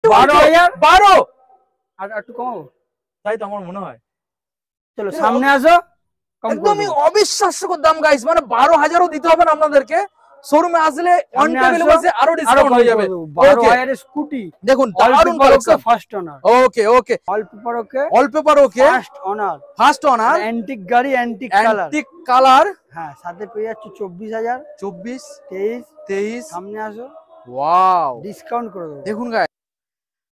12 আর একটু কমাবো, তাই তো আমার মনে হয়। চলো সামনে আসো, একদমই অবিশ্বাস্যকর দাম গাইস, মানে 12,000ও দিতে হবে না আপনাদেরকে, শোরুমে আসলে অন টেবিল বসে আরো ডিসকাউন্ট হয়ে যাবে। 12,000 এর স্কুটি দেখুন দারুন collection, first owner, okay okay, all paper okay, all paper okay, first owner, antique গাড়ি, অ্যান্টিক কালার, হ্যাঁ সাথে পেয়ে যাচ্ছে 24,000, 24, 23, সামনে আসো, ওয়াও ডিসকাউন্ট করে দেবো। দেখুন guys,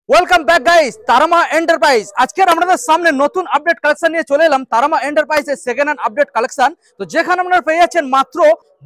welcome back guys, Tara Maa enterprise. আজকের আমাদের সামনে নতুন আপডেট কালেকশন নিয়ে চলে এলাম, তারামা এন্টারপ্রাইজের সেকেন্ড হ্যান্ড আপডেট কালেকশন। তো যেখানে আপনারা পেয়ে যাচ্ছেন মাত্র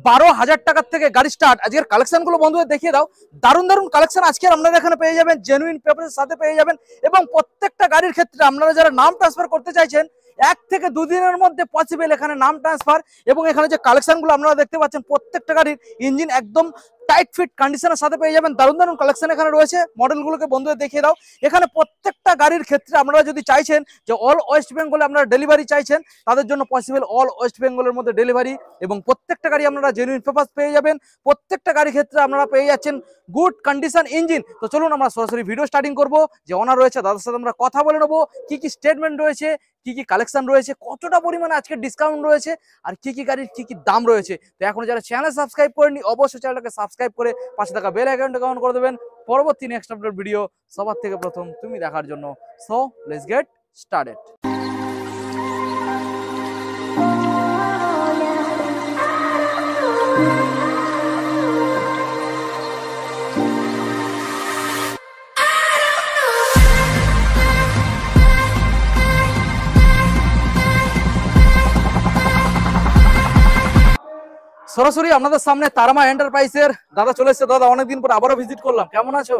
12,000 টাকার থেকে গাড়ি স্টার্ট। আজকের কালেকশন গুলো বন্ধুদের দেখিয়ে দাও, দারুণ দারুণ কালেকশন আজকের আপনারা এখানে পেয়ে যাবেন, জেনুইন পেপারের সাথে পেয়ে যাবেন। এবং প্রত্যেকটা গাড়ির ক্ষেত্রে আপনারা যারা নাম ট্রান্সফার করতে চাইছেন 1 থেকে 2 দিনের মধ্যে পসিবল এখানে নাম ট্রান্সফার। এবং এখানে যে কালেকশন গুলো আপনারা দেখতে পাচ্ছেন, প্রত্যেকটা গাড়ির ইঞ্জিন একদম টাইট ফিট কন্ডিশনের সাথে পেয়ে যাবেন। দারুণ দারুণ কালেকশন এখানে রয়েছে, মডেলগুলোকে বন্ধুদের দেখিয়ে দাও। এখানে প্রত্যেকটা গাড়ির ক্ষেত্রে আপনারা যদি চাইছেন যে অল ওয়েস্ট বেঙ্গলে আপনারা ডেলিভারি চাইছেন, তাদের জন্য পসিবল অল ওয়েস্ট বেঙ্গলের মধ্যে ডেলিভারি। এবং প্রত্যেকটা গাড়ি আপনারা জেনুইন পেপারস পেয়ে যাবেন, প্রত্যেকটা গাড়ির ক্ষেত্রে আপনারা পেয়ে যাচ্ছেন গুড কন্ডিশন ইঞ্জিন। তো চলুন আমরা সরাসরি ভিডিও স্টার্টিং করব। যে ওনার রয়েছে দাদার সাথে আমরা কথা বলে নেবো, কি কি স্টেটমেন্ট রয়েছে, কি কি কালেকশন রয়েছে, কতটা পরিমাণে আজকে ডিসকাউন্ট রয়েছে, আর কি কি গাড়ির কি কি দাম রয়েছে। তো এখন যারা চ্যানেল সাবস্ক্রাইব করেনি অবশ্যই চ্যানেলটাকে সাবস্ক্রাইব করে পাশে থাকা বেল আইকনটা অন করে দেবেন, পরবর্তী নেক্সট আপডেট ভিডিও সবার থেকে প্রথম তুমি দেখার জন্য। So let's get started. সরাসরি আপনাদের সামনে তারামা এন্টারপ্রাইজের দাদা চলে এসেছে। দাদা অনেকদিন পর আবারও ভিজিট করলাম, কেমন আছো?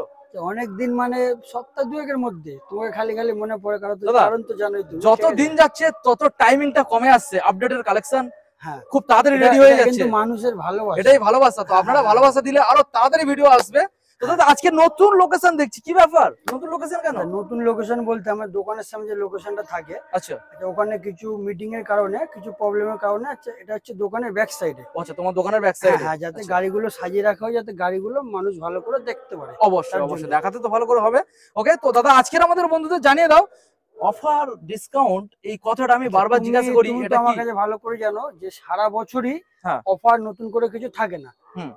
অনেকদিন মানে সপ্তাহ দুয়েকের মধ্যে তোমাকে খালি খালি মনে পড়ে, কারণ তো জানোই তো যত দিন যাচ্ছে তত টাইমিংটা কমে আসছে, আপডেটের কালেকশন হ্যাঁ খুব তাড়াতাড়ি রেডি হয়ে যাচ্ছে। কিন্তু মানুষের ভালোবাসা, এটাই ভালোবাসা। তো আপনারা ভালোবাসা দিলে আরো তাড়াতাড়ি ভিডিও আসবে। তো দাদা আজকে নতুন লোকেশন দেখছি, কি ব্যাপার? নতুন লোকেশন কেন? নতুন লোকেশন বলতে আমার দোকানের সামনে যে লোকেশনটা থাকে, আচ্ছা ওখানে কিছু মিটিং এর কারণে, কিছু প্রবলেমের কারণে এটা হচ্ছে দোকানের ব্যাক সাইডে। আচ্ছা তোমার দোকানের ব্যাক সাইডে? হ্যাঁ, যাতে গাড়িগুলো সাজিয়ে রাখা হয়, যাতে গাড়িগুলো মানুষ ভালো করে দেখতে পারে। অবশ্যই অবশ্যই, দেখাতে তো ভালো করে হবে। ওকে, তো দাদা আজকের আমাদের বন্ধুদের জানিয়ে দাও অফার ডিসকাউন্ট, এই কথাটা আমি বারবার জিজ্ঞাসা করি, এটা আমার কাছে ভালো করে জানো যে সারা বছরই হ্যাঁ অফার নতুন করে কিছু থাকে না,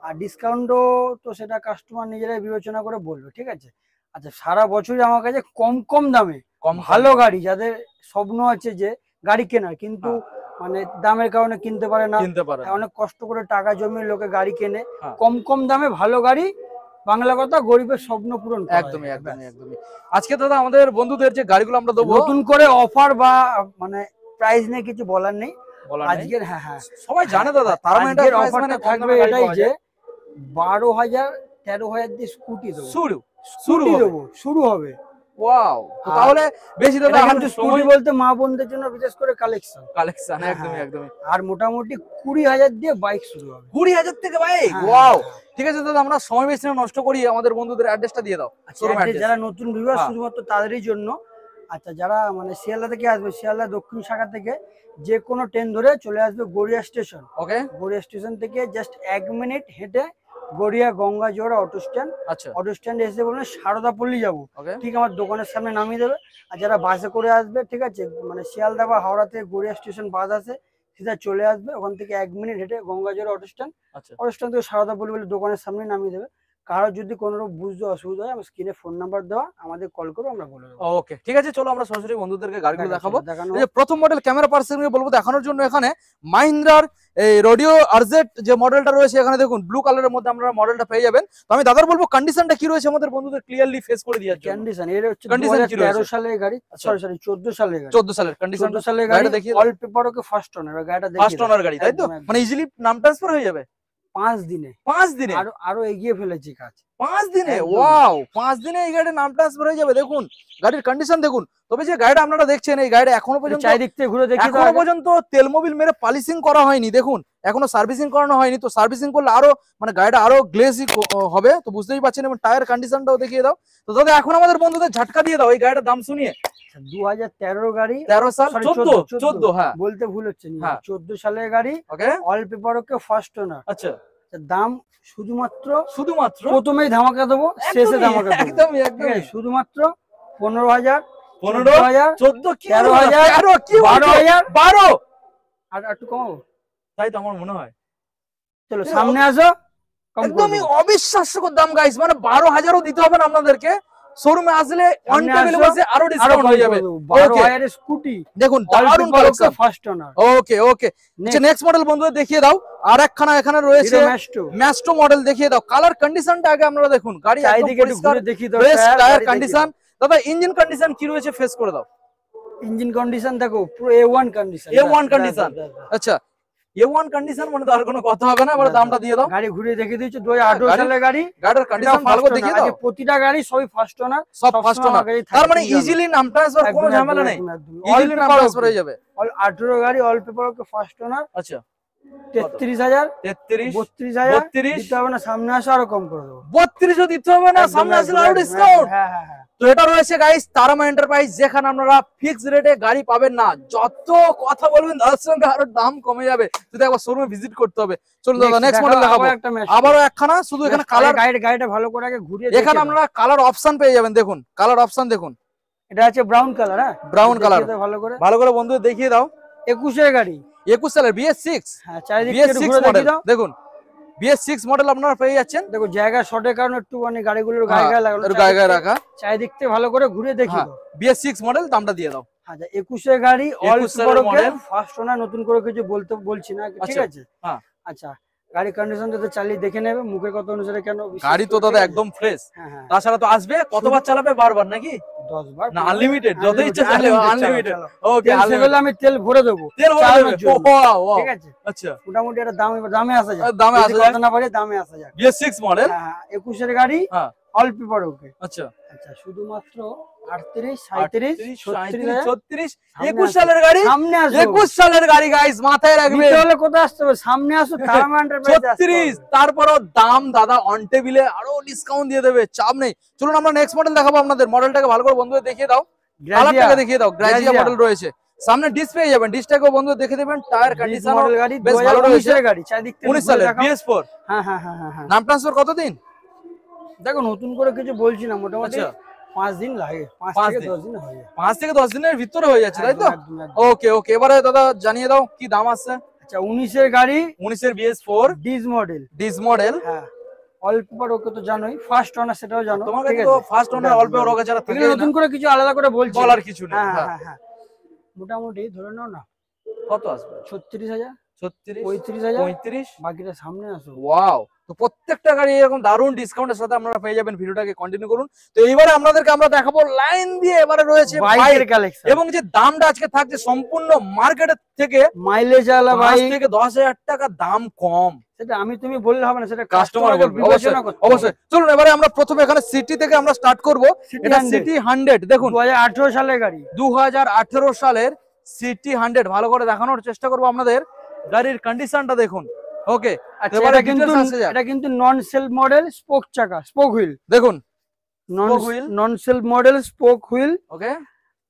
আর ডিসকাউন্টও তো সেটা কাস্টমার নিজেরাই বিবেচনা করে বলবে, ঠিক আছে? আচ্ছা, সারা বছরই আমার কাছে কম কম দামে ভালো গাড়ি, যাদের স্বপ্ন আছে যে গাড়ি কেনার, কিন্তু মানে দামের কারণে কিনতে পারে না, অনেক কষ্ট করে টাকা জমিয়ে লোকে গাড়ি কেনে, কম কম দামে ভালো গাড়ি, বাংলা কথা গরিবের স্বপ্ন পূরণ। একদমই একদমই একদমই। আজকে দাদা আমাদের বন্ধুদের যে গাড়িগুলো আমরা দেবো, নতুন করে অফার বা মানে প্রাইস নিয়ে কিছু বলার নেই আজকের। হ্যাঁ হ্যাঁ, সবাই জানে দাদা তারামা এন্টারপ্রাইজ মানে থাকবে এটাই যে 12,000 13,000 দিয়ে স্কুটি দেবো, শুরু হবে। ওয়াও, তাহলে বেশি দাদা কিন্তু স্কুটি বলতে মা বোনদের জন্য বিশেষ করে কালেকশন একদমই একদমই। আর মোটামুটি 20,000 দিয়ে বাইক শুরু হবে। 20,000 থেকে বাইক? ওয়াও, ঠিক আছে দাদা, আমরা সময় বেশি না নষ্ট করি, আমাদের বন্ধুদের অ্যাড্রেসটা দিয়ে দাও। যারা নতুন ভিউয়ার শুধুমাত্র তাদেরই জন্য। আচ্ছা, যারা মানে শিয়ালদা থেকে আসবে, শিয়ালদা দক্ষিণ শাখা থেকে যে কোনো ট্রেন ধরে চলে আসবে গড়িয়া স্টেশন। ওকে, গড়িয়া স্টেশন থেকে জাস্ট 1 মিনিট হেঁটে গড়িয়া গঙ্গা জোড়া অটো স্ট্যান্ড। আচ্ছা, অটো স্ট্যান্ডে এসে বলবেন সারদাপল্লী যাবো, ঠিক আমার দোকানের সামনে নামিয়ে দেবে। আর যারা বাসে করে আসবে, ঠিক আছে, মানে শিয়ালদা বা হাওড়াতে গড়িয়া স্টেশন বাস আছে, সিধা চলে আসবে, ওখান থেকে 1 মিনিট হেঁটে গঙ্গা জোড়া অটো স্ট্যান্ড। অটো স্ট্যান্ড থেকে সারদাপল্লী বলে দোকানের সামনে নামিয়ে দেবে। কারো যদি কোনো বুঝতে অসুবিধা হয়, আমার স্ক্রিনে ফোন নাম্বার দেওয়া, আমাদের কল করো, আমরা বলে দেবো। ওকে, ঠিক আছে, চলো আমরা সরাসরি বন্ধুদেরকে গাড়িগুলো দেখাবো। এই যে প্রথম মডেল ক্যামেরা পার্সনকে বলবো দেখানোর জন্য, এখানে মাহিন্দ্রার এই রোডিও আরজেড যে মডেলটা রয়েছে, এখানে দেখুন ব্লু কালারের মধ্যে আমরা মডেলটা পেয়ে যাবেন। তো আমি দাদার বলবো কন্ডিশনটা কি রয়েছে আমাদের বন্ধুদের ক্লিয়ারলি ফেস করে দিয়ার জন্য। কন্ডিশন এর হচ্ছে 2013 সালের গাড়ি, সরি 14 সালের গাড়ি, 14 সালের কন্ডিশন, 14 সালের গাড়ি দেখি, অল পেপার ওকে, ফার্স্ট ওনার গাড়িটা দেখি, ফার্স্ট ওনার গাড়ি, তাই তো? মানে ইজিলি নাম ট্রান্সফার হয়ে যাবে 5 দিনে। 5 দিনে আরো এগিয়ে ফেলেছি কাজ। 5 দিনে? ওয়াও, 5 দিনে এই গাড়ির নাম ট্রান্সফার হয়ে যাবে। দেখুন গাড়ির কন্ডিশন দেখুন। তবে যে গাড়িটা আপনারা দেখছেন, এই গাড়িটা এখনো পর্যন্ত চারিদিক থেকে ঘুরে দেখি, এখনো পর্যন্ত তেল মোবিল মেরে পলিশিং করা হয়নি। দেখুন এখনো সার্ভিসিং করানো হয়নি। তো সার্ভিসিং করলে আরো মানে গাড়িটা আরো গ্লেজি হবে, তো বুঝতেই পারছেন। এবং টায়ার কন্ডিশনটাও দেখিয়ে দাও। তো দাদা এখন আমাদের বন্ধুদের ঝটকা দিয়ে দাও এই গাড়িটার দাম শুনিয়ে। 2013 গাড়ি, 13 সাল, 14 হ্যাঁ বলতে ভুল হচ্ছে, 14 সালের গাড়ি, okay, all paper okay, first owner. আচ্ছা, দাম শুধুমাত্র শুধুমাত্র প্রথমেই ধামাকা দেবো, শেষে ধামাকা দেবো। একদমই ঠিক একদমই আছে, শুধুমাত্র 15,000, 15 14 কি 13,000, 13 কি 12,000, 12 আর একটু কমাবো। তাই তো আমার মনে হয়। চলো সামনে আসো, কম করে একদমই দেবো। অবিশ্বাস্যকর দাম গাইস, মানে 12,000ও দিতে হবে না আপনাদেরকে, শোরুমে আসলে অন সামনে টেবিলে আসো, বসে আরো আরো ডিসকাউন্ট কম হয়ে করে যাবে। দেবো। ওকে 12,000 এর স্কুটি, দেখুন দারুণ কালেকশন। First owner. ওকে ওকে, আচ্ছা নেক্সট মডেল বন্ধুদের দেখিয়ে দাও। আর একখানা এখানে রয়েছে হিরো ম্যাস্টো। ম্যাস্টো মডেল, দেখিয়ে দাও। কালার কন্ডিশনটা আগে আপনারা দেখুন, গাড়ি একদম চারিদিকে একটু পরিষ্কার, ঘুরে দেখি দাও, ফ্রেশ টায়ার, টায়ার গাড়ি কন্ডিশন। দাদা ইঞ্জিন কন্ডিশন কি রয়েছে ফেস করে দাও। ইঞ্জিন কন্ডিশন দেখো পুরো A1 কন্ডিশন। A1 কন্ডিশন, আচ্ছা A1 কন্ডিশন মানে তো আর কোনো কথা হবে না। এবার দামটা দিয়ে দাও। গাড়ি ঘুরে দেখে দিয়েছো 2018 সালের গাড়ি। গাড়ির কন্ডিশন ভালো করে দেখিয়ে দাও। প্রতিটা গাড়ি সবই ফার্স্ট ওনার, সব ফার্স্ট ওনার, তার মানে ইজিলি নাম ট্রান্সফার, কোনো ঝামেলা নেই, ইজিলি নাম ট্রান্সফার হয়ে যাবে। 18 গাড়ি all paper okay first owner. আচ্ছা 33,000, 33 32,000 32 দিতে হবে না, সামনে আসো আরো কম করে দেবো। 32ও দিতে হবে না, সামনে আসলে আরো ডিসকাউন্ট। হ্যাঁ হ্যাঁ হ্যাঁ। তো এটা রয়েছে গাইস তারামা এন্টারপ্রাইজ, যেখানে আপনারা ফিক্স রেটে গাড়ি পাবেন না। যত কথা বলবেন তার সঙ্গে আরো দাম কমে যাবে, যদি একবার শোরুমে ভিজিট করতে হবে। চলুন দাদা নেক্সট মডেল দেখাবো। আবারও একখানা, শুধু এখানে কালার, গাড়িটা ভালো করে আগে ঘুরিয়ে এখানে আপনারা কালার অপশন পেয়ে যাবেন। দেখুন কালার অপশন দেখুন, এটা আছে ব্রাউন কালার। হ্যাঁ ব্রাউন কালার, ভালো করে বন্ধু দেখিয়ে দাও। 21 এর গাড়ি, 21 সালের BS6। হ্যাঁ চারিদিকে BS6 একটু ঘুরে মডেল দেখিয়ে দাও। দেখুন, BS6 মডেল আপনারা পেয়ে যাচ্ছেন। দেখো জায়গা শর্টের কারণে একটু মানে গাড়িগুলোর গায়ে গায়ে লাগানো, একটু গায়ে গায়ে রাখা। চারিদিক থেকে ভালো করে ঘুরে দেখিয়ে দাও। BS6 মডেল, দামটা দিয়ে দাও। আচ্ছা 21 এর গাড়ি, অল 21 সালের মডেল, ফার্স্ট ওনার, নতুন করে কিছু বলছি না, ঠিক আচ্ছা, আছে? হ্যাঁ আচ্ছা গাড়ি কন্ডিশন তো চালিয়ে দেখে নেবে, মুখের কথা অনুসারে কেন গাড়ি তো দাদা একদম ফ্রেশ। হ্যাঁ হ্যাঁ, তাছাড়া তো আসবে, কতবার চালাবে, বারবার নাকি 10 বার না আনলিমিটেড, যত ইচ্ছে চালাবে আনলিমিটেড। ওকে আনলিমিটেড, আমি তেল ভরে দেবো, তেল ভরে দেবে, ওয়াও ঠিক আছে? আচ্ছা মোটামুটি এটা দামে আসা যায়, দামে আসা যায়, কথা না পারে দামে আসা যায়। BS6 মডেল, হ্যাঁ 21 এর গাড়ি, হ্যাঁ অল পেপার ওকে। আচ্ছা আচ্ছা শুধুমাত্র 38, 37, 36, 36 21 সালের গাড়ি, সামনে আসো। 21 সালের গাড়ি গাইস, মাথায় রাখবেন। নিতে হলে কোথায় আসতে হবে? সামনে আসো, তারামা এন্টারপ্রাইজে আসতে হবে। 36, তারপরও দাম দাদা অন টেবিলে আরো ডিসকাউন্ট দিয়ে দেবে, চাপ নেই। চলুন আমরা নেক্সট মডেল দেখাবো আপনাদের। মডেলটাকে ভালো করে বন্ধুদের দেখিয়ে দাও, কালারটাকে দেখিয়ে দাও। গ্রাজিয়া মডেল রয়েছে, সামনে ডিস পেয়ে যাবেন, ডিসটাকেও বন্ধুদের দেখে দেবেন। টায়ার কন্ডিশন মডেল গাড়ি, বেশ ভালো রয়েছে। গাড়ি চারিদিক থেকে 19 সালের দেখাও। BS4। হ্যাঁ হ্যাঁ হ্যাঁ হ্যাঁ। নাম ট্রান্সফার কতদিন? দেখো নতুন করে কিছু বলছি না, মোটামুটি আচ্ছা 5 দিন লাগে, 5 5 থেকে দিন। 10 দিন হয়ে যায়। 5 থেকে 10 দিনের ভিতরে হয়ে যাচ্ছে, তাই তো? একদম, একদম। ওকে ওকে, এবারে দাদা জানিয়ে দাও কি দাম আছে। আচ্ছা 19 এর গাড়ি, 19 এর BS4 ডিজ মডেল। ডিস মডেল, হ্যাঁ অল পেপার ওকে তো জানোই, ফার্স্ট ওনার সেটাও জানো, তোমার ঠিক কাছে আছে? তো ফার্স্ট ওনার অল্প রোগা ছাড়া থাকে এগুলো নতুন করে কিছু আলাদা করে বলছি না। বলার কিছু নেই। হ্যাঁ হ্যাঁ হ্যাঁ হ্যাঁ, মোটামুটি ধরে নাও না কত আসবে? 36,000, 36 35,000, 35। বাকিটা সামনে আসো। ওয়াও, তো প্রত্যেকটা গাড়ি এরকম দারুণ ডিসকাউন্টের সাথে আপনারা পেয়ে যাবেন। ভিডিওটাকে কন্টিনিউ করুন। তো এইবারে আপনাদেরকে আমরা দেখাবো লাইন দিয়ে, এবারে রয়েছে বাইকের কালেকশন, এবং যে দামটা আজকে থাকছে সম্পূর্ণ মার্কেটের থেকে মাইলেজ আলা 5 বাইক থেকে 10,000 টাকা দাম কম। সেটা আমি তুমি বললে হবে না, সেটা কাস্টমার কাস্টমারকে বিবেচনা করতে হবে। অবশ্যই। চলুন এবারে আমরা প্রথমে এখানে সিটি থেকে আমরা স্টার্ট করব। এটা সিটি 100 দেখুন, 2018 সালের গাড়ি, 2018 সালের সিটি 100 ভালো করে দেখানোর চেষ্টা করব আপনাদের। গাড়ির কন্ডিশনটা দেখুন। ওকে আচ্ছা এবারে এটা কিন্তু নন সেলফ মডেল, স্পোক চাকা, স্পোক হুইল দেখুন, নন সেলফ মডেল, স্পোক হুইল। ওকে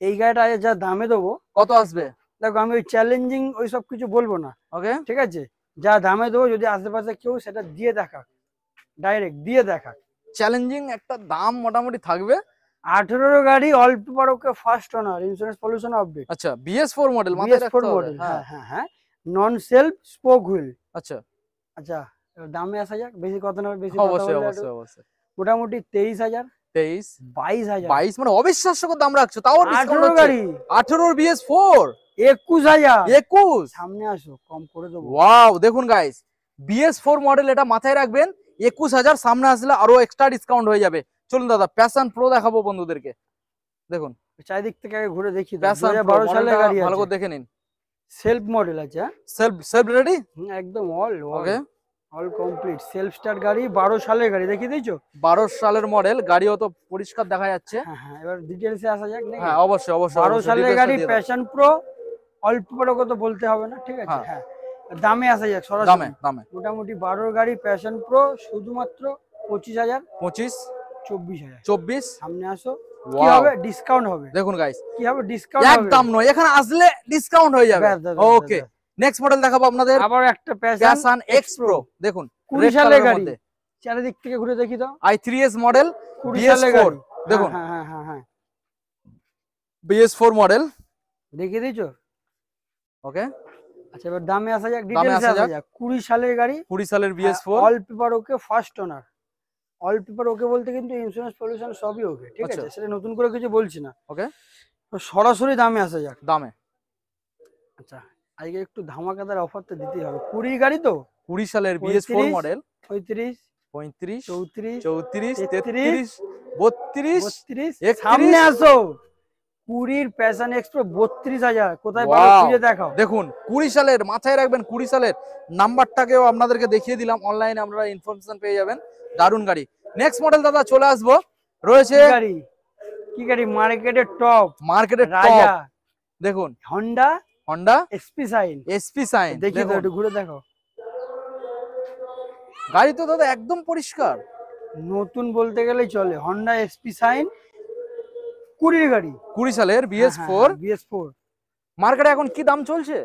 এই গাড়িটা যা দামে দেবো, কত আসবে? দেখো আমি ওই চ্যালেঞ্জিং ওই সব কিছু বলবো না, ওকে ঠিক আছে? যা দামে দেবো, যদি আশেপাশে কেউ সেটা দিয়ে দেখা, ডাইরেক্ট দিয়ে দেখা। চ্যালেঞ্জিং একটা দাম মোটামুটি থাকবে। 18 গাড়ি, অল পেপার ওকে, ফার্স্ট ওনার, ইন্স্যুরেন্স পলিউশন আপডেট, আচ্ছা BS4 মডেল, মাথায় রাখতে হবে। মডেল। হ্যাঁ হ্যাঁ হ্যাঁ হ্যাঁ, নন সেলফ, স্পোক হুইল। আচ্ছা আচ্ছা এবার দামে আসা যাক, বেশি কথা না, বেশি কথা অবশ্যই বললে অবশ্যই একটু- অবশ্যই। মোটামুটি 23,000, 23 22,000, 22 মানে অবিশ্বাস্যকর দাম রাখছো, তাও ডিসকাউন্ট 18 হচ্ছে। গাড়ি, 18 BS4 21,000, 21। সামনে আসো, কম করে দেবো। ওয়াও দেখুন গাইস, BS4 মডেল, এটা মাথায় রাখবেন। 21,000 সামনে আসলে আরো এক্সট্রা ডিসকাউন্ট হয়ে যাবে। চলুন দাদা প্যাশন প্রো দেখাবো বন্ধুদেরকে। দেখুন চারিদিক থেকে আগে ঘুরে দেখি, প্যাশন প্রো 2012 সালের গাড়ি, ভালো করে দেখে নিন। সেলফ মডেল আছে, সেলফ রেডি, একদম all okay all complete self start গাড়ি, 12 সালের গাড়ি, দেখিয়ে দিয়েছো? 12 সালের মডেল, গাড়িও তো পরিষ্কার দেখা যাচ্ছে। হ্যাঁ হ্যাঁ, এবার ডিটেইলসে আসা যাক নাকি? হ্যাঁ অবশ্যই অবশ্যই। 12 সালের গাড়ি, প্যাশন প্রো, অল্প করে কত বলতে হবে না, ঠিক আছে? হ্যাঁ। হ্যাঁ দামে আসা যাক দামে সরাসরি। দামে মোটামুটি 12 গাড়ি, প্যাশন প্রো, শুধুমাত্র 25,000, 25 24,000, 24। সামনে আসো, কি ওয়াও হবে? ডিসকাউন্ট হবে। দেখুন গাইস, কি হবে? ডিসকাউন্ট হবে, একদম নয়, এখানে আসলে ডিসকাউন্ট হয়ে যাবে। ব্যাস, ব্যাস, ওকে ব্যাস। নেক্সট মডেল দেখাবো আপনাদের, আবার একটা প্যাশন এক্স প্রো। দেখুন 20 red সালের colour এর গাড়ি। মধ্যে। চারিদিক থেকে ঘুরে দেখি দাও। i3s মডেল 20 সালের BS4 গাড়ি। দেখুন হ্যাঁ হ্যাঁ হ্যাঁ হ্যাঁ BS4 মডেল। দেখিয়ে দিয়েছো। ওকে, আচ্ছা এবার দামে আসা যাক, দামে ডিটেইলসে আসা আসা যাক। যাক। 20 সালের গাড়ি, 20 সালের BS4। All paper okay, first ওনার। অল পেপার ওকে বলতে কিন্তু ইন্স্যুরেন্স পলিউশন সবই ওকে, ঠিক আচ্ছা। আছে, সেটা নতুন করে কিছু বলছি না। ওকে, তো সরাসরি দামে আসা যাক। দামে আচ্ছা আজকে একটু ধামাকাদার অফার তো দিতেই হবে। 20 গাড়ি তো, 20 সালের BS4 35, মডেল 35, 35 34, 34 33, 33 32 32, 31 সামনে আসো। 20 প্যাশন এক্সপ্রো 32,000, কোথায় পাবে Wow! খুঁজে দেখাও। দেখুন 20 সালের, মাথায় রাখবেন 20 সালের নাম্বারটাকেও আপনাদেরকে দেখিয়ে দিলাম, অনলাইনে আপনারা ইনফরমেশন পেয়ে যাবেন। দারুন গাড়ি। নেক্সট মডেল দাদা চলে আসবো, রয়েছে কি গাড়ি, কি গাড়ি, মার্কেটের টপ, মার্কেটের টপ। রাজা, দেখুন Honda Honda SP Shine. SP Shine. দেখিয়ে দাও, একটু ঘুরে দেখো। গাড়ি তো দাদা একদম পরিষ্কার, নতুন বলতে গেলেই চলে। হন্ডা এসপি সাইন 20 গাড়ি, 20 সালের BS4। BS4। মার্কেটে এখন কি দাম চলছে?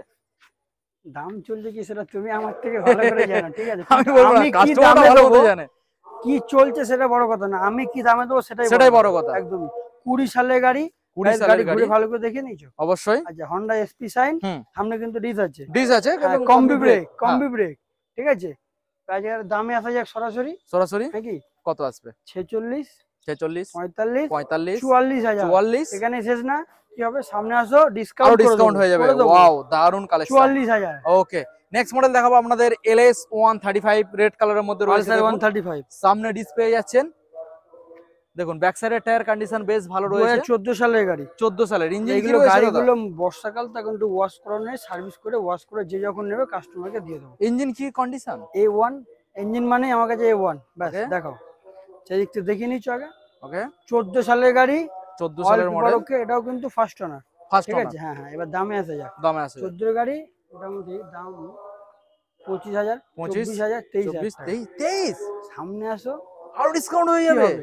দাম চলছে কি সেটা তুমি আমার থেকে ভালো করে জানো, ঠিক আছে। আমি বলবো না, আমি কি কাস্টমারটা দামে ভালো দেবো, মতো জানে। কি চলছে সেটা বড় কথা না, আমি কি দামে দেবো সেটাই বড় কথা। একদমই। 20 সালের গাড়ি, 20 সালের গাড়ি গাড়ি ঘুরে ভালো করে দেখে নিয়েছো। অবশ্যই। আচ্ছা হন্ডা এসপি সাইন, হুম, সামনে কিন্তু ডিস আছে, ডিস আছে, কম্বি ব্রেক, হ্যাঁ, কম্বি ব্রেক, ঠিক আছে। আজকের দামে আসা যাক সরাসরি, সরাসরি নাকি কত আসবে? 46, 46 45, 45 44,000। 44 এখানে শেষ না, কি হবে, সামনে আসো, আরো ডিসকাউন্ট ডিসকাউন্ট হয়ে যাবে। করে দেবো। ওয়াও, দারুন কালেকশন। 44,000। ওকে, নেক্সট মডেল দেখাবো আপনাদের LS 135 রেড কালারের মধ্যে রয়েছে। পালসার দেখুন 135, সামনে ডিসপ্লে যাচ্ছেন, দেখুন ব্যাক সাইডের টায়ার কন্ডিশন বেশ ভালো রয়েছে। 2014 সালের গাড়ি। 14 সালের ইঞ্জিন কি এইগুলো রয়েছে দাদা? গাড়িগুলো বর্ষাকাল তখন একটু ওয়াশ করানো, সার্ভিস করে ওয়াশ করে যে যখন নেবে কাস্টমারকে দিয়ে দেবো। ইঞ্জিন কি কন্ডিশন? A1 ইঞ্জিন মানে আমার কাছে A1, ব্যাস Okay. দেখাও। সেদিক থেকে দেখিয়ে নিচ্ছ আগে। ওকে, 14 সালের গাড়ি, 14 সালের মডেল, ওকে, এটাও কিন্তু ফার্স্ট ওনার, ফার্স্ট ঠিক ওনার। আছে। হ্যাঁ হ্যাঁ, এবার দামে আসা যাক। দামে আছে 14 গাড়ি মোটামুটি দাম 25,000, 25, 24,000, 24 23,000। 23 সামনে আসো, আরো ডিসকাউন্ট হয়ে কি যাবে। হবে?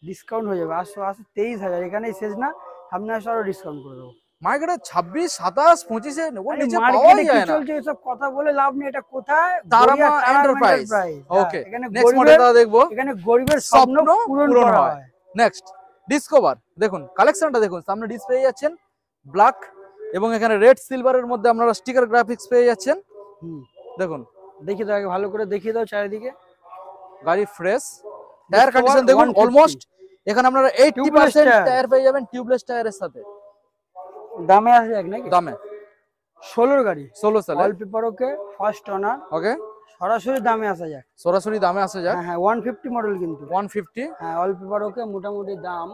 ডিসকাউন্ট হয়ে যাবে। আসো আসো, 23,000, এখানেই শেষ না, সামনে আসো আরো ডিসকাউন্ট করে দেবো। মার্কেটে 26 27 25 এর ওর আরে নিচে মার্কেটে পাওয়াই কি যায় না। চলছে এসব কথা বলে লাভ নেই। এটা কোথায়? তারামা গড়িয়া এন্টারপ্রাইজ। ওকে, এখানে নেক্সট মডেল দাদা দেখবো, এখানে গরিবের স্বপ্ন পূরণ করা হয়। Next discover. দেখুন কালেকশনটা দেখুন, সামনে ডিসপ্লে পেয়ে যাচ্ছেন ব্ল্যাক, এবং এখানে রেড সিলভারের মধ্যে আপনারা স্টিকার গ্রাফিক্স পেয়ে যাচ্ছেন। হুম, দেখুন দেখিয়ে দাও আগে, ভালো করে দেখিয়ে দাও চারিদিকে। গাড়ি ফ্রেশ, টায়ার কন্ডিশন দেখুন 150 অলমোস্ট, এখানে আপনারা 80% টায়ার। টায়ার পেয়ে যাবেন টিউবলেস টায়ারের সাথে। দামে আসে এক নাকি? দামে 16 গাড়ি, 16 সালে। All paper okay, first owner. Okay, সরাসরি দামে আসা যাক। সরাসরি দামে আসা যাক। হ্যাঁ হ্যাঁ, 150 মডেল কিন্তু। 150, হ্যাঁ, অল পেপার ওকে, মোটামুটি দাম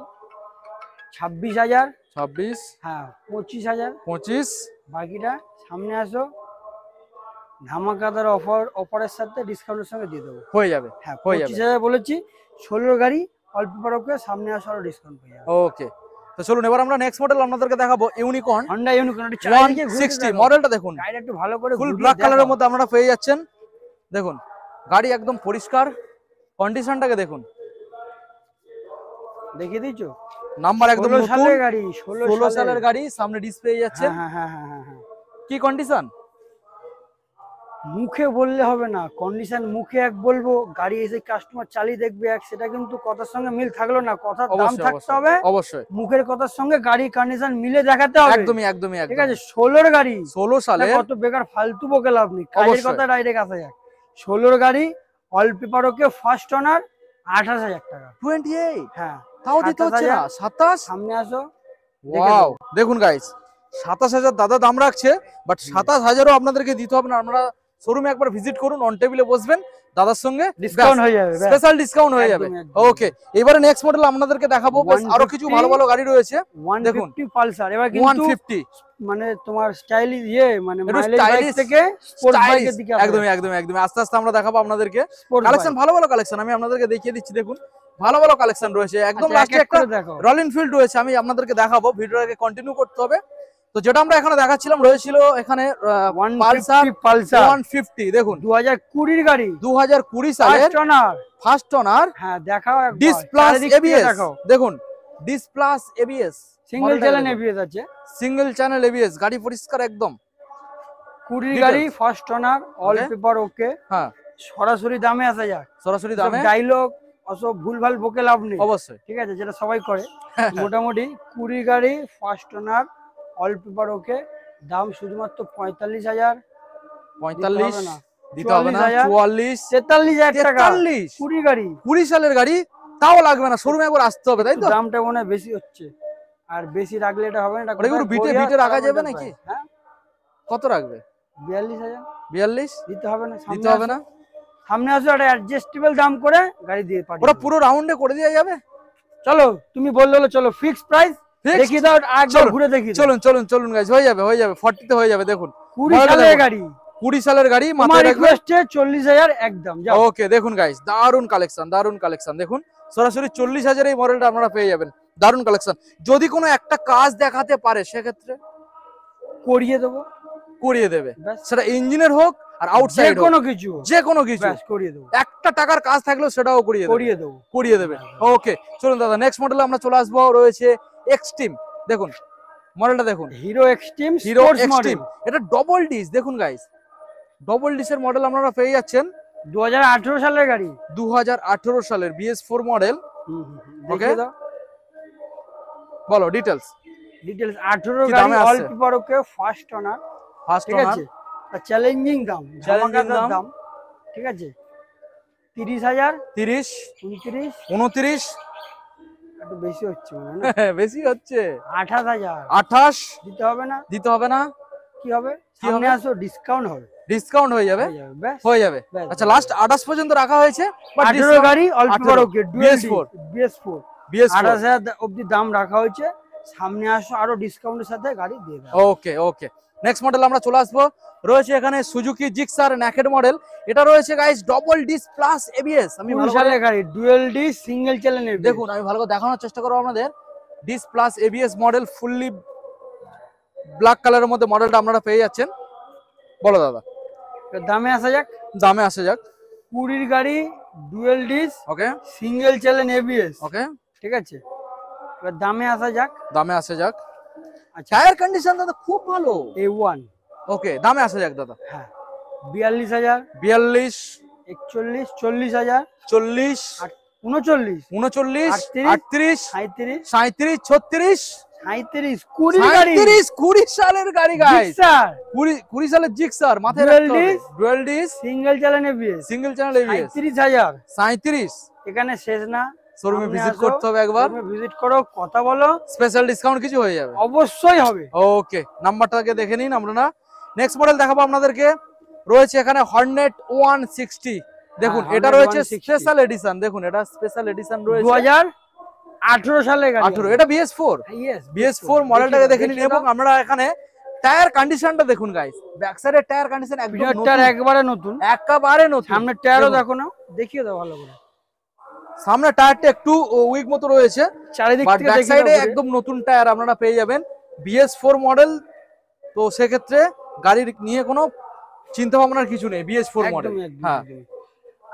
26,000। 26, হ্যাঁ 25,000। 25 বাকিটা সামনে আসো, ধামাকাদার অফারের সাথে ডিসকাউন্টের সঙ্গে দিয়ে দেবো। হয়ে যাবে। হ্যাঁ হয়ে যাবে। 25,000 বলেছি। 16 গাড়ি, অল্প পেপার ওকে, সামনে আসো আরো ডিসকাউন্ট পেয়ে যাবে। ওকে, তো চলুন এবার আমরা নেক্সট মডেল আপনাদেরকে দেখাবো ইউনিকর্ন হন্ডা ইউনিকর্ন 160 মডেলটা দেখুন, গাড়িটা একটু ভালো করে ফুল ঘুরিয়ে ব্ল্যাক দেখাও। কালারের মধ্যে আপনারা পেয়ে যাচ্ছেন। দেখুন গাড়ি একদম পরিষ্কার, কন্ডিশনটাকে দেখুন, দেখিয়ে দিচ্ছ। নাম্বার একদম 16 নতুন, সালের গাড়ি, 16 সালের গাড়ি, সামনে ডিসপ্লে যাচ্ছেন। হ্যাঁ হ্যাঁ হ্যাঁ হ্যাঁ হ্যাঁ। কি কন্ডিশন? মুখে বললে হবে না, কন্ডিশন মুখে এক বলবো, গাড়ি এসে কাস্টমার চালিয়ে দেখবে এক, সেটা কিন্তু কথার সঙ্গে মিল থাকলো না। কথার দাম অবশ্যই থাকতে হবে, অবশ্যই, মুখের কথার সঙ্গে গাড়ির কন্ডিশন মিলে দেখাতে হবে। একদমই একদমই ঠিক একদম। আছে। 16 গাড়ি, 16 সালে কত বেকার ফালতু বকে লাভ নেই, কাজের অবশ্যই। কথা ডাইরেক্ট আসা যাক। 16 গাড়ি, অল পেপার ওকে, ফার্স্ট ওনার, 28,000 টাকা। 28, হ্যাঁ, তাও দিতে হচ্ছে না 27। সামনে আসো। ওয়াও, দেখুন গাইস 27,000 দাদা দাম রাখছে, বাট 27,000ও আপনাদেরকে দিতে হবে না। আপনারা শোরুমে একবার ভিজিট করুন, অন টেবিলে বসবেন দাদার সঙ্গে, ডিসকাউন্ট হয়ে যাবে, স্পেশাল ডিসকাউন্ট হয়ে যাবে। একদম, একদম। ওকে, এবারে নেক্সট মডেল আপনাদেরকে দেখাবো, বেশ আরো কিছু 150 ভালো ভালো গাড়ি রয়েছে। 150 পালসার। এবার কিন্তু 150 মানে তোমার স্টাইলিশ মানে একটু মাইলেজ বাইক stylish, থেকে স্পোর্টস Stylish, বাইকের দিকে একদমই একদমই একদমই আস্তে আস্তে আমরা দেখাবো আপনাদেরকে স্পোর্টস কালেকশন, ভালো ভালো কালেকশন আমি আপনাদেরকে দেখিয়ে দিচ্ছি। দেখুন ভালো ভালো কালেকশন রয়েছে, একদম লাস্টে একটা দেখো। রয়্যাল এনফিল্ড রয়েছে, আমি আপনাদেরকে দেখাবো। ভিডিওটাকে কন্টিনিউ করতে হবে। তো যেটা আমরা এখানে দেখাচ্ছিলাম রয়েছিল এখানে পালসার 150। দেখুন 2020 গাড়ি, 2020 সালের ফার্স্ট ওনার। হ্যাঁ দেখাও একবার, ডিস প্লাস চারিদিক থেকে এবিএস, দেখাও। দেখুন dish plus ABS, single channel ABS আছে, সিঙ্গেল চ্যানেল এবিএস, গাড়ি পরিষ্কার একদম। 20 গাড়ি, first owner, all Okay. Paper ওকে, হ্যাঁ সরাসরি দামে আসা যাক। সরাসরি দামে ডায়লগ অসব ভুলভাল বকে লাভ নেই, অবশ্যই। ঠিক আছে, যেটা সবাই করে। মোটামুটি 20 গাড়ি ফার্স্ট ওনার, অল পেপার ওকে, দাম শুধুমাত্র 45,000। 45 না, দিতে হবে না, 44,000, 44 43,000 টাকা। 43 20 গাড়ি, 20 সালের গাড়ি, তাও লাগবে না, শোরুমে একবার আসতে হবে, তাই তো? দামটা মনে হয় বেশি হচ্ছে, আর বেশি রাখলে এটা হবে না। এটা ওটা কি কোথায়? বিটে গড়িয়া বিটে রাখা যাবে তারাপীঠের নাকি? প্রায়। হ্যাঁ, কত রাখবে? 42,000 42 দিতে হবে না? দিতে হবে না? সামনে আসো, একটা অ্যাডজাস্টেবল দাম করে গাড়ি দিয়ে পাঠিয়ে ওটা দেবো। পুরো রাউন্ডে করে দেওয়া যাবে? চলো, তুমি বললে হলো, চলো ফিক্স প্রাইস Fixed? দেখিয়ে দাও, একবার চলুন, ঘুরে দেখিয়ে দাও। চলুন চলুন চলুন গাইস, হয়ে যাবে 40 তে হয়ে যাবে। দেখুন 20 মডেলটা সালের দেখুন। গাড়ি, 20 সালের গাড়ি, তোমার মাথায় রাখবেন। রিকোয়েস্টে 40,000 একদম। যাও। ওকে, দেখুন গাইস, দারুন কালেকশন, দারুন কালেকশন। দেখুন সরাসরি 40,000 এই মডেলটা আপনারা পেয়ে যাবেন। দারুন কালেকশন। যদি কোনো একটা কাজ দেখাতে পারে সেক্ষেত্রে করিয়ে দেবো, করিয়ে দেবে, ব্যাস। সেটা ইঞ্জিনের হোক আর যে আউটসাইড হোক, কোনো কিছু, যে কোনো কিছু, ব্যাস করিয়ে দেবো, একটা টাকার কাজ থাকলেও সেটাও করিয়ে দেবে, করিয়ে দেবো। করিয়ে দেবে। ওকে, চলুন দাদা, নেক্সট মডেলে আমরা চলে আসবো। রয়েছে এক্সট্রিম। দেখুন মডেলটা দেখুন, Hero Xtreme Hero Sports Xtreme. Model, এটা ডবল ডিস। দেখুন গাইস, ডবল ডিসের মডেল আপনারা পেয়ে যাচ্ছেন। 2018 সালের গাড়ি। 2018 সালের BS4 মডেল। দেখিয়ে দাও বলো ডিটেলস। ডিটেইলস। 18 কি গাড়ি, দামে অল আসছে? পেপার ওকে, ফার্স্ট ওনার, ফার্স্ট ঠিক ওনার, আছে। চ্যালেঞ্জিং দাম, Challenging ধামাকাদার দাম। দাম, ঠিক আছে। 30,000, 30, 29, 29, একটু বেশি হচ্ছে মনে হয় না? বেশি হচ্ছে, 28,000 28 দিতে হবে না? দিতে হবে না? কি হবে? কি সামনে হবে? আসো, ডিসকাউন্ট হবে, ডিসকাউন্ট হয়ে যাবে, হয়ে যাবে, ব্যাস। হয়ে যাবে। ব্যাস, আচ্ছা, ব্যাস, লাস্ট 28 পর্যন্ত রাখা হয়েছে, বাট 18 গাড়ি, অল পেপার 18 ওকে, ডুয়েল BS4 BS4, BS4। 28,000 অবধি দাম রাখা হয়েছে। সামনে আসো, আরো ডিসকাউন্টের সাথে গাড়ি দিয়ে দেবে। ওকে ওকে, নেক্সট মডেল আমরা চলে আসবো। রয়েছে এখানে সুজুকি জিক্সার ন্যাকেড মডেল। এটা রয়েছে guys double disc plus ABS. আমি 20 ভালো করে সালের গাড়ি, ডুয়েল ডি সিঙ্গেল চ্যানেলের। দেখুন, আমি ভালো করে দেখানোর চেষ্টা করবো আপনাদের। Dish plus ABS model, fully black কালারের মধ্যে মডেলটা আপনারা পেয়ে যাচ্ছেন। বলো দাদা, দামে আসা যাক। দামে আসা যাক। 20 গাড়ি, dual disc, okay single channel ABS, okay, ঠিক আছে। এবার দামে আসা যাক। দামে আসা যাক। আচ্ছা, টায়ার কন্ডিশন দাদা খুব ভালো। A1, ওকে, দামে আসা যাক দাদা। হ্যাঁ, 42,000, 42, 41, 40,000, 40, 39, 39, 38, 38, 37, 37, 36, 37, 20 গাড়ি, 20 সালের গাড়ি গাইস। জিক্সার, 20 সালের জিক্সার, মাথায় Dual রাখতে হবে। disc, dual disc, single channel ABS, single channel ABS. 37,000। 37। এখানে শেষ না, শোরুমে ভিজিট করতে হবে একবার, ভিজিট করো, কথা বলো, স্পেশাল ডিসকাউন্ট কিছু হয়ে যাবে। অবশ্যই হবে। ওকে, নাম্বারটাকে দেখে নিন আপনারা। নেক্সট মডেল দেখাবো আপনাদেরকে। রয়েছে এখানে হর্নেট 160। দেখুন, হ্যাঁ, এটা Hornet রয়েছে 160 স্পেশাল এডিশন। দেখুন, এটা স্পেশাল এডিশন রয়েছে। 2018 সালের গাড়ি। 18, এটা BS4। Yes, BS4 মডেলটাকে দেখে নিন। দেখিয়ে এবং দাও। আমরা এখানে টায়ার কন্ডিশনটা দেখুন গাইস। ব্যাক সাইডের টায়ার কন্ডিশন একদম পিছনের নতুন, টায়ার একবারে নতুন, একেবারে নতুন। সামনের টায়ারও দেখুন, দেখো না, দেখিয়ে দাও ভালো করে। সামনে টায়ারটা একটু উইক মতো রয়েছে, চারিদিক বাট থেকে ব্যাক দেখিয়ে সাইডে দাও ঘুরে। একদম নতুন টায়ার আপনারা পেয়ে যাবেন। BS4 মডেল, তো সেক্ষেত্রে গাড়ির নিয়ে কোনো চিন্তা ভাবনার কিছু নেই। BS4 মডেল, একদমই, একদমই, হ্যাঁ একদমই।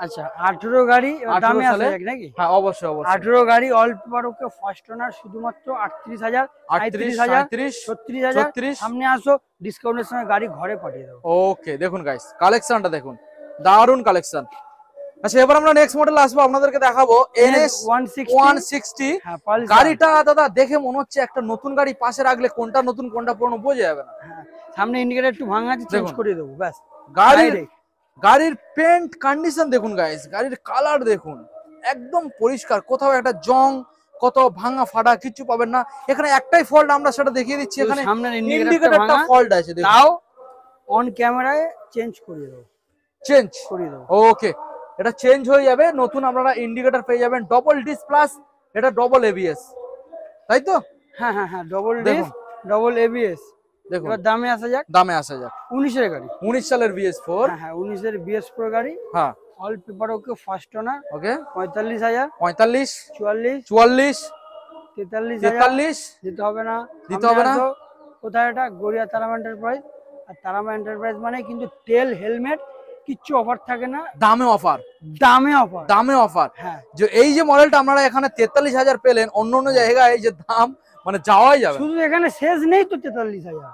আচ্ছা, 18 গাড়ি, এবার 18 দামে আসা সালে, যাক নাকি? হ্যাঁ অবশ্যই অবশ্যই। 18 গাড়ি, অল পেপার ওকে, ফার্স্ট ওনার, শুধুমাত্র 38,000, 38, 37,000, 37, 36,000। 36। সামনে আসো, ডিসকাউন্টের সঙ্গে গাড়ি ঘরে পাঠিয়ে দেবো। ওকে, দেখুন গাইস, কালেকশনটা দেখুন, দারুন কালেকশন। আচ্ছা, এবার আমরা নেক্সট মডেল আসবো, আপনাদেরকে দেখাবো NS 160। হ্যাঁ, পালসার। গাড়িটা দাদা দেখে মনে হচ্ছে একটা নতুন গাড়ি, পাশে রাখলে কোনটা নতুন কোনটা পুরনো বোঝা যাবে না। হ্যাঁ, সামনে ইন্ডিকেটর একটু ভাঙা আছে, চেঞ্জ দেখুন। করে দেবো, ব্যাস। গাড়ির পেন্ট কন্ডিশন দেখুন গাইস, গাড়ির কালার দেখুন, একদম পরিষ্কার, কোথাও একটা জং, কত ভাঙা ফাটা কিচ্ছু পাবেন না। এখানে একটাই ফল্ট, আমরা সেটা দেখিয়ে দিচ্ছি। এখানে সামনের ইন্ডিকেটরটা ইন্ডিকেটরটা ফল্ট আছে, দেখুন। তাও অন ক্যামেরায় চেঞ্জ করে দেবো, চেঞ্জ করে দেবো। ওকে, এটা চেঞ্জ হয়ে যাবে। নতুন আপনারা ইন্ডিকেটর পেয়ে যাবেন, ডবল ডিস প্লাস, এটা ডবল এবিএস, তাই তো? হ্যাঁ হ্যাঁ হ্যাঁ, ডবল ডিস, দেখুন। Double ABS. দেখুন, এবার দামে আসা যাক। দামে আসা যাক। 19 এর গাড়ি, 19 সালের BS4। হ্যাঁ হ্যাঁ, 19 এর BS Pro গাড়ি, হ্যাঁ all paper okay, first owner, okay, 45,000, 45, 44, 44, 43,000 43 দিতে হবে না, দিতে হবে না। সামনে আসো, কোথায় এটা? গড়িয়া তারামা এন্টারপ্রাইজ। আর তারামা এন্টারপ্রাইজ মানে কিন্তু তেল, হেলমেট কিচ্ছু অফার থাকে না, দামে অফার, দামে অফার, দামে অফার। হ্যাঁ। যে এই যে মডেলটা আপনারা এখানে 43,000 পেলেন, অন্য অন্য জায়গায় এই যে দাম মানে যাওয়াই যাবে। শুধু এখানে শেষ নেই তো 43,000,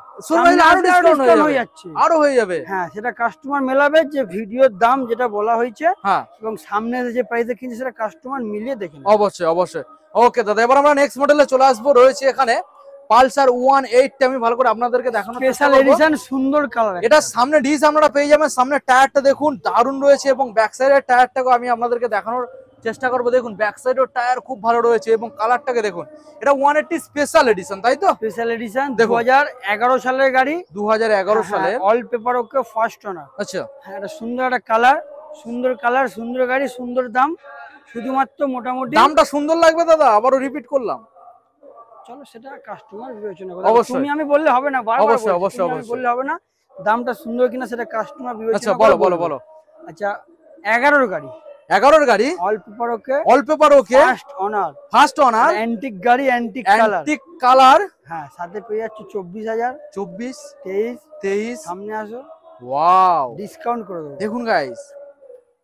আরো ডিসকাউন্ট হয়ে যাচ্ছে, আরো হয়ে যাবে। হ্যাঁ সেটা কাস্টমার মেলাবে, যে ভিডিওর দাম যেটা বলা হয়েছে হ্যাঁ এবং সামনে যে প্রাইসে কিনছে সেটা কাস্টমার মিলিয়ে দেখে নেবে। অবশ্যই অবশ্যই। ওকে দাদা, এবার আমরা নেক্সট মডেলে চলে আসবো। রয়েছে এখানে পালসার 180, আমি ভালো করে আপনাদেরকে দেখানোর চেষ্টা স্পেশাল করব। এডিশন, সুন্দর কালার। এটা সামনে ডিস আপনারা পেয়ে যাবেন, সামনে টায়ারটা দেখুন দারুণ রয়েছে এবং ব্যাক সাইডের টায়ারটাকে আমি আপনাদেরকে দেখানোর চেষ্টা করবো। দেখুন ব্যাক সাইডের টায়ার খুব ভালো রয়েছে এবং কালারটাকে দেখুন, এটা 180 স্পেশাল এডিশন, তাই তো? স্পেশাল এডিশন, দেখুন। 2011 সালের গাড়ি, 2011 সালের। All paper okay, first owner. আচ্ছা হ্যাঁ, এটা সুন্দর একটা কালার, সুন্দর গাড়ি, সুন্দর দাম। শুধুমাত্র মোটামুটি দামটা সুন্দর লাগবে দাদা, আবারও রিপিট করলাম। চলো সেটা কাস্টমার বিবেচনা করে, অবশ্যই। তুমি আমি বললে হবে না, বারবার অবশ্যই, বলছি, অবশ্যই, তুমি আমি অবশ্যই। বললে হবে না। দামটা সুন্দর কিনা সেটা কাস্টমার বিবেচনা আচ্ছা করে বলো বলো বলবে। বলো। আচ্ছা, 11 গাড়ি, 11 গাড়ি, all paper okay, all paper okay, first ওনার, ফার্স্ট ওনার, অ্যান্টিক গাড়ি, অ্যান্টিক কালার। Antique colour. হ্যাঁ, সাথে পেয়ে যাচ্ছে 24,000, 24, 23। 23। সামনে আসো, ওয়াও, ডিসকাউন্ট করে দেবো। দেখুন গাইস,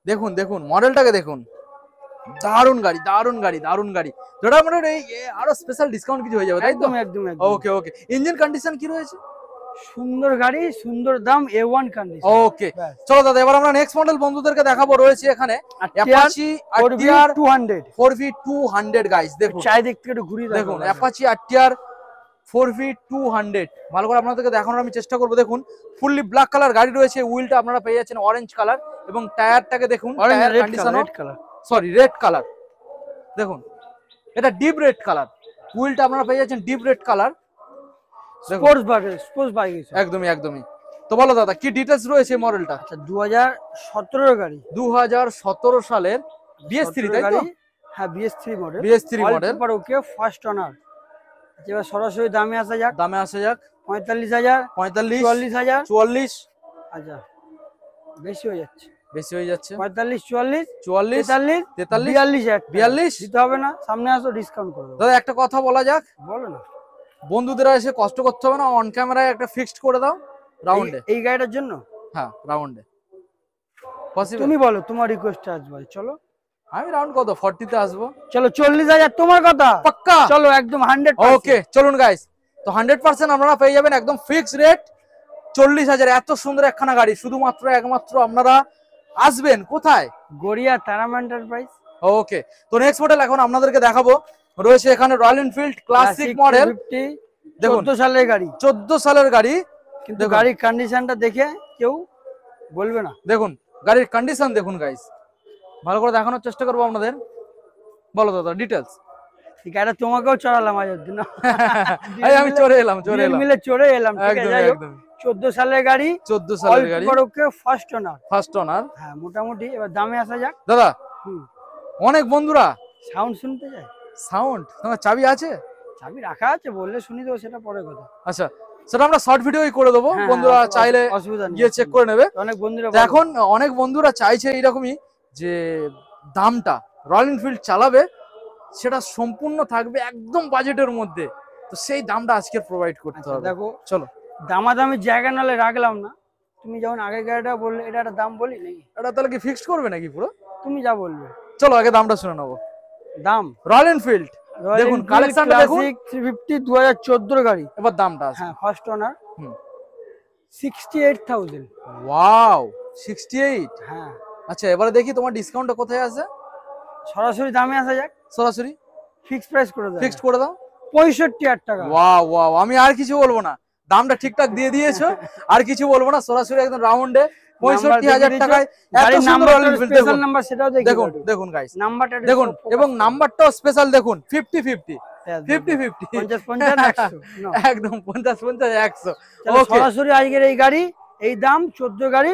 দেখুন দেখুন মডেলটাকে দেখুন, দারুন গাড়ি দারুন গাড়ি দারুন গাড়ি। যেটা মানে আরো স্পেশাল ডিসকাউন্ট কিছু হয়ে যাবে, তাই তো? একদম একদম একদম। ওকে ওকে। ইঞ্জিন কন্ডিশন কি রয়েছে? সুন্দর গাড়ি, সুন্দর দাম, A1 কন্ডিশন। ওকে চলো দাদা, এবার আমরা নেক্সট মডেল বন্ধুদেরকে দেখাবো। রয়েছে এখানে অ্যাপাচি আরটিআর 200, 4V200 গাইস। দেখুন চাই দেখতে একটু ঘুরিয়ে দেখো। দেখুন অ্যাপাচি আরটিআর 4V200 ভালো করে আপনাদেরকে দেখানোর আমি চেষ্টা করবো। দেখুন ফুললি ব্ল্যাক কালার গাড়ি রয়েছে, হুইলটা আপনারা পেয়ে যাচ্ছেন অরেঞ্জ কালার এবং টায়ারটাকে দেখুন, tyre condition red colour, sorry red colour. দেখুন এটা ডিপ রেড কালার, হুইলটা আপনারা পেয়ে যাচ্ছেন deep red colour. Sports bike. একদমই একদমই। তো বলো দাদা কি ডিটেলস রয়েছে এই মডেলটা? আচ্ছা, 2017 গাড়ি, 2017 সালের BS3, তাই তো? হ্যাঁ, BS3 model, BS3 model. Paper okay, first ওনার। এবার সরাসরি দামে আসা যাক। দামে আসা যাক। 45,000, 45, 44,000। 44। আচ্ছা, বেশি হয়ে যাচ্ছে, বেশি হয়ে যাচ্ছে। 45, 44, 44, 43, 43, 42,000। 42 দিতে হবে না, সামনে আসো, ডিসকাউন্ট করে দেবো। দাদা একটা কথা বলা যাক, বলো না, বন্ধুদের এসে কষ্ট করতে হবে না, অন ক্যামেরায় একটা ফিক্সড করে দাও রাউন্ডে। এই গাড়িটার জন্য হ্যাঁ রাউন্ডে পসিবল। তুমি বলো, তোমার রিকোয়েস্ট আসবে। চলো আমি রাউন্ড কত 40 তে আসবো। চলো, 40,000 তোমার কথা, পাক্কা? চলো একদম 100। ওকে চলুন গাইস, তো 100% আপনারা পেয়ে যাবেন একদম ফিক্স রেট 40,000। এত সুন্দর একখানা গাড়ি, শুধুমাত্র একমাত্র আপনারা আসবেন কোথায়? গড়িয়া তারামা এন্টারপ্রাইজ। ওকে, তো নেক্সট মডেল এখন আপনাদেরকে দেখাবো। রয়েছে এখানে রয়্যাল এনফিল্ড ক্লাসিক মডেল। 50, দেখুন 14 সালের গাড়ি, 14 সালের গাড়ি। কিন্তু গাড়ির কন্ডিশনটা দেখে কেউ বলবে না। দেখুন গাড়ির কন্ডিশন দেখুন গাইস, ভালো করে দেখানোর চেষ্টা করবো আপনাদের। বলো দাদা ডিটেলস। ঠিক আছে, তোমাকেও চড়ালাম আজ দিন, আমি চড়ে এলাম মিলে চড়ে এলাম। ঠিক আছে, একদম যাই হোক, একদম। 14 সালের গাড়ি, 14 সালের গাড়ি, ওকে, ফার্স্ট ওনার। First owner. হ্যাঁ, মোটামুটি। এবার দামে আসা যাক। দাদা হুম, অনেক বন্ধুরা সাউন্ড শুনতে যায়। সাউন্ড, তোমার চাবি আছে? চাবি রাখা আছে, বললে শুনি দেবো, সেটা পরে কথা। আচ্ছা সেটা আমরা শর্ট ভিডিওই করে দেবো, হ্যাঁ, বন্ধুরা চাইলে অসুবিধা নেই, গিয়ে চেক করে নেবে। অনেক বন্ধুরা তো এখন অনেক বন্ধুরা চাইছে এইরকমই যে দামটা রয়্যাল এনফিল্ড চালাবে সেটা সম্পূর্ণ থাকবে একদম বাজেটের মধ্যে, তো সেই দামটা আজকে প্রোভাইড করতে আচ্ছা, হবে। দেখো চলো দামাদামি জায়গা নালে রাখলাম না। তুমি যেমন আগে গাড়িটা বললে, এটা একটা দাম বলি নাকি? এটা তাহলে কি ফিক্সড করবে নাকি পুরো? তুমি যা বলবে। চলো আগে দামটা শুনে নেবো। দাম রয়্যাল এনফিল্ড দেখুন, কালেকশনটা দেখুন। 350 2014 গাড়ি। এবার দামটা আছে। হ্যাঁ, ফার্স্ট ওনার। হুম। 68,000। ওয়াও 68। হ্যাঁ, আচ্ছা এবারে দেখি তোমার ডিসকাউন্টটা কোথায় আছে। সরাসরি দামে আসা যাক, সরাসরি ফিক্সড প্রাইস করে দাও। ফিক্সড করে দাও। 65,000 টাকা। ওয়াও ওয়াও, আমি আর কিছু বলবো না, দামটা ঠিকঠাক দিয়ে দিয়েছো, আর কিছু বলবো না, সরাসরি একদম রাউন্ডে 65,000 টাকায় এত সুন্দর রয়্যাল এনফিল্ড। স্পেশাল নাম্বার, সেটাও দেখুন দেখুন গাইস, নাম্বারটা দেখুন এবং নাম্বারটাও স্পেশাল। দেখুন 50-50 50-50 50-50 100 একদম 50-50 100। ওকে সরাসরি আজকের এই গাড়ি, এই দাম 14 গাড়ি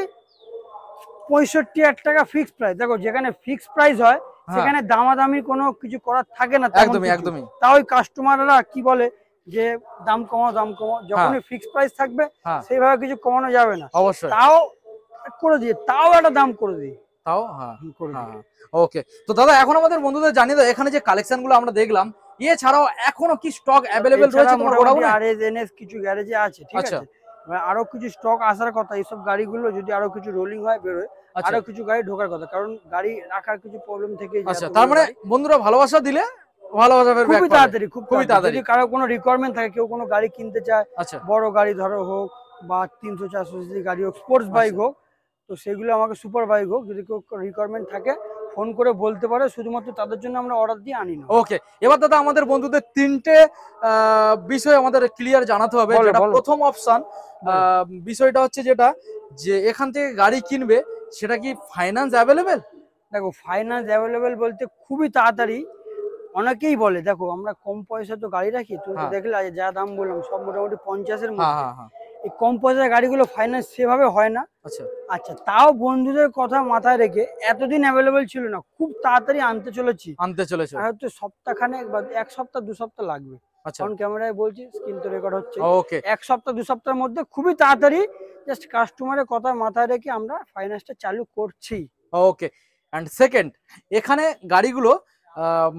65,000 টাকা ফিক্সড প্রাইস। দেখো, যেখানে ফিক্সড প্রাইস হয় সেখানে দামাদামি কোনো কিছু করার থাকে না। একদমই একদমই। তাও কাস্টমাররা কি বলে যে দাম কমাও দাম কমাও, যখনই ফিক্সড প্রাইস থাকবে সেইভাবে কিছু কমানো যাবে না। অবশ্যই তাও করে দিয়ে, তাও একটা দাম করে দিই, তাও হ্যাঁ হ্যাঁ। ওকে, তো দাদা এখন আমাদের বন্ধুদের জানিয়ে দাও এখানে যে কালেকশন গুলো আমরা দেখলাম, এছাড়াও এখনো কি স্টক অ্যাভেলেবেল রয়েছে তোমার গোডাউনে? আরএস এনএস কিছু গ্যারেজে আছে, ঠিক আছে। আরো কিছু স্টক আসার কথা, এইসব গাড়িগুলো যদি আরো কিছু রোলিং হয় বেরোয়, আরো কিছু গাড়ি ঢোকার কথা, কারণ গাড়ি রাখার কিছু প্রবলেম থেকে। আচ্ছা, তার মানে বন্ধুরা ভালোবাসা দিলে ভালোবাসা ফের খুবই তাড়াতাড়ি, খুবই তাড়াতাড়ি। যদি কারো কোনো রিকোয়ারমেন্ট থাকে, কেউ কোনো গাড়ি কিনতে চায়, আচ্ছা বড় গাড়ি ধরো হোক বা 300-400 সিসি গাড়ি হোক, স্পোর্টস বাইক হোক, তো সেগুলো আমাকে সুপার বাইক হোক, যদি কেউ রিকোয়ারমেন্ট থাকে ফোন করে বলতে পারে, শুধুমাত্র তাদের জন্য আমরা অর্ডার দিয়ে আনি না। ওকে, এবার দাদা আমাদের বন্ধুদের তিনটে বিষয় আমাদের ক্লিয়ার জানাতে হবে। বলো, যেটা বলো। প্রথম অপশন বিষয়টা হচ্ছে যেটা যে এখান থেকে গাড়ি কিনবে সেটা কি ফাইন্যান্স অ্যাভেলেবেল? দেখো ফাইন্যান্স অ্যাভেলেবেল বলতে খুবই তাড়াতাড়ি, অনেকেই বলে দেখো আমরা কম পয়সা তো গাড়ি রাখি, তুমি তো হ্যাঁ। দেখলে আজ যা দাম বললাম সব মোটামুটি 50-এর হ্যাঁ মধ্যে। হ্যাঁ হ্যাঁ। এই কম পয়সার গাড়িগুলো ফাইন্যান্স সেভাবে হয় না। আচ্ছা আচ্ছা, তাও বন্ধুদের কথা মাথায় রেখে এতদিন অ্যাভেলেবেল ছিল না, খুব তাড়াতাড়ি আনতে চলেছি। আনতে চলেছে। আর হয়তো সপ্তাহখানেক বা 1 সপ্তাহ 2 সপ্তাহ লাগবে। আচ্ছা অন ক্যামেরায় বলছি, স্ক্রিন তো রেকর্ড হচ্ছে। ওকে 1 সপ্তাহ 2 সপ্তাহের মধ্যে খুবই তাড়াতাড়ি, জাস্ট কাস্টমারের কথা মাথায় রেখে আমরা ফাইন্যান্সটা চালু করছি। ওকে। অ্যান্ড সেকেন্ড, এখানে গাড়িগুলো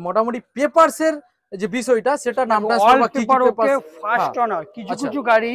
মোটামুটি পেপারস এর যে বিষয়টা সেটা নাম অল ট্রান্সফার বা কি কি পেপার ওকে, পেপারস? First honour. কিছু আচ্ছা। কিছু গাড়ি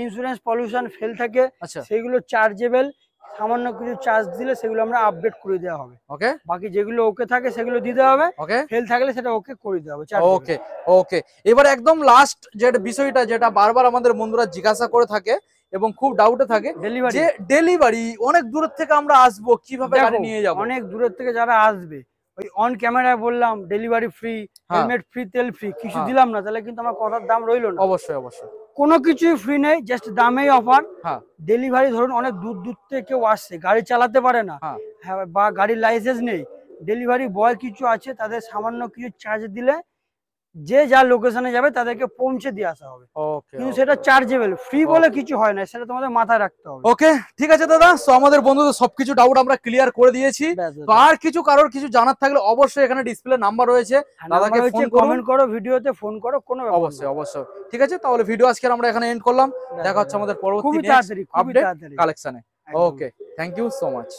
ইন্স্যুরেন্স পলিউশন ফেল থাকে, আচ্ছা সেগুলো চার্জেবল, সামান্য কিছু চার্জ দিলে সেগুলো আমরা আপডেট করে দেওয়া হবে। ওকে বাকি যেগুলো ওকে থাকে সেগুলো দিতে হবে, ওকে ফেল থাকলে সেটা ওকে করে দেওয়া হবে। ওকে ওকে। এবার একদম লাস্ট যেটা বিষয়টা যেটা বারবার আমাদের বন্ধুরা জিজ্ঞাসা করে থাকে এবং খুব ডাউটে থাকে ডেলিভারি, যে ডেলিভারি অনেক দূর থেকে আমরা আসবো কিভাবে গাড়ি নিয়ে যাব? অনেক দূরের থেকে যারা আসবে, ওই অন ক্যামেরায় বললাম ডেলিভারি ফ্রি, হেলমেট ফ্রি, তেল ফ্রি, কিছু হ্যাঁ। দিলাম না, তাহলে কিন্তু আমার কথার দাম রইলো না। অবশ্যই অবশ্যই। কোনো কিছুই ফ্রি নেই, জাস্ট দামেই অফার। হ্যাঁ ডেলিভারি ধরুন অনেক দূর দূর থেকে কেউ আসছে, গাড়ি চালাতে পারে না, হ্যাঁ হ্যাঁ, বা গাড়ির লাইসেন্স নেই, ডেলিভারি বয় কিছু আছে, তাদের সামান্য কিছু চার্জ দিলে যে যা লোকেশনে যাবে তাদেরকে পৌঁছে দিয়ে আসা হবে। ওকে কিন্তু সেটা চার্জেবল, ফ্রি বলে কিছু হয় না, সেটা তোমাদের মাথায় রাখতে হবে। ওকে ঠিক আছে দাদা। সো আমাদের বন্ধুদের সবকিছু ডাউট আমরা ক্লিয়ার করে দিয়েছি। ব্যাস, ব্যাস, তো আর কিছু কারোর কিছু জানার থাকলে অবশ্যই এখানে ডিসপ্লে নাম্বার রয়েছে, দাদাকে ফোন করুন। কমেন্ট করো, ভিডিওতে ফোন করো, কোনো ব্যাপার অবশ্যই না। অবশ্যই। ঠিক আছে, তাহলে ভিডিও আজকে আমরা এখানে এন্ড করলাম। দেখা হচ্ছে আমাদের পরবর্তী খুবই নেক্সট তাড়াতাড়ি, খুবই আপডেট তাড়াতাড়ি। কালেকশনে। একদম। ওকে, থ্যাংক ইউ সো মাচ।